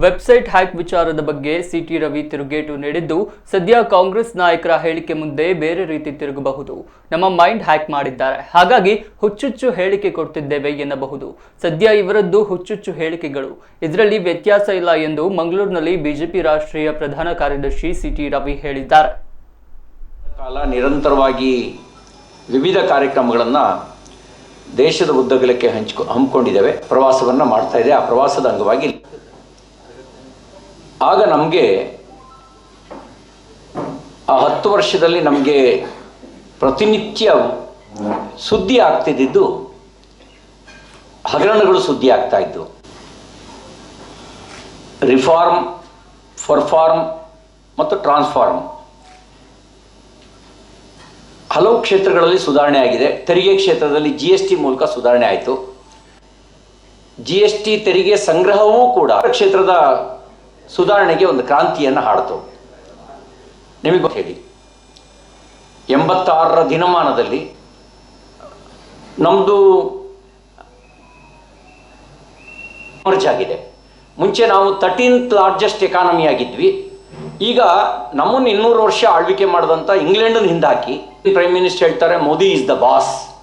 Website hack ವಿಚಾರದ ಬಗ್ಗೆ city Ravi ತಿರುಗೇಟು ನೀಡಿದ್ದು, ಸದ್ಯ ಕಾಂಗ್ರೆಸ್ ನಾಯಕರ ಹೇಳಿಕೆ ಮುಂದೆ ಬೇರೆ ರೀತಿ ತಿರುಗಬಹುದು. ನಮ್ಮ ಮೈಂಡ್ ಹ್ಯಾಕ್ ಮಾಡಿದ್ದಾರೆ, ಹಾಗಾಗಿ ಹುಚ್ಚುಚ್ಚು ಹೇಳಿಕೆ ಕೊಡ್ತಿದ್ದೇವೆ ಎನ್ನಬಹುದು. ಸದ್ಯ ಇವರದ್ದು ಹುಚ್ಚುಚ್ಚು ಹೇಳಿಕೆಗಳು, ಇದರಲ್ಲಿ ವ್ಯತ್ಯಾಸ ಇಲ್ಲ ಎಂದು ಮಂಗಳೂರಿನಲ್ಲಿ ಬಿಜೆಪಿ ರಾಷ್ಟ್ರೀಯ ಪ್ರಧಾನ ಕಾರ್ಯದರ್ಶಿ ಸಿಟಿ ರವಿ ಹೇಳಿದ್ದಾರೆ. ಕಾಲ ನಿರಂತರವಾಗಿ ವಿವಿಧ ಕಾರ್ಯಕ್ರಮಗಳನ್ನು ದೇಶದ ಉದ್ದಗಲಕ್ಕೆ ಹಮ್ಮಿಕೊಂಡಿದ್ದೇವೆ. ಪ್ರವಾಸವನ್ನು ಮಾಡ್ತಾ ಇದೆ. ಆ ಪ್ರವಾಸದ ಅಂಗವಾಗಿ ಆಗ ನಮಗೆ ಆ 10 ವರ್ಷದಲ್ಲಿ ನಮಗೆ ಪ್ರತಿನಿತ್ಯ ಸುದ್ದಿ ಆಗ್ತಿದ್ದು ಹಗರಣಗಳು ಸುದ್ದಿ ಆಗ್ತಾ ಇದ್ದು. ರಿಫಾರ್ಮ್, ಪರ್ಫಾರ್ಮ್ ಮತ್ತು ಟ್ರಾನ್ಸ್ಫಾರ್ಮ್ ಹಲವು ಕ್ಷೇತ್ರಗಳಲ್ಲಿ ಸುಧಾರಣೆ ಆಗಿದೆ. ತೆರಿಗೆ ಕ್ಷೇತ್ರದಲ್ಲಿ GST ಮೂಲಕ ಸುಧಾರಣೆ ಆಯಿತು. GST ತೆರಿಗೆ ಸಂಗ್ರಹವೂ ಕೂಡ ಕ್ಷೇತ್ರದ ಸುಧಾರಣೆಗೆ ಒಂದು ಕ್ರಾಂತಿಯನ್ನು ಹಾಡ್ತು. ನಿಮಗೆ ಹೇಳಿ, 86ರ ದಿನಮಾನದಲ್ಲಿ ನಮ್ಮದು ಮರ್ಜ್ ಆಗಿದೆ. ಮುಂಚೆ ನಾವು 13th ಲಾರ್ಜೆಸ್ಟ್ ಎಕಾನಮಿ ಆಗಿದ್ವಿ. ಈಗ ನಮ್ಮನ್ನು 200 ವರ್ಷ ಆಳ್ವಿಕೆ ಮಾಡಿದಂಥ ಇಂಗ್ಲೆಂಡನ್ನು ಹಿಂದಾಕಿ ಪ್ರೈಮ್ ಮಿನಿಸ್ಟರ್ ಹೇಳ್ತಾರೆ, ಮೋದಿ ಈಸ್ ದ ಬಾಸ್.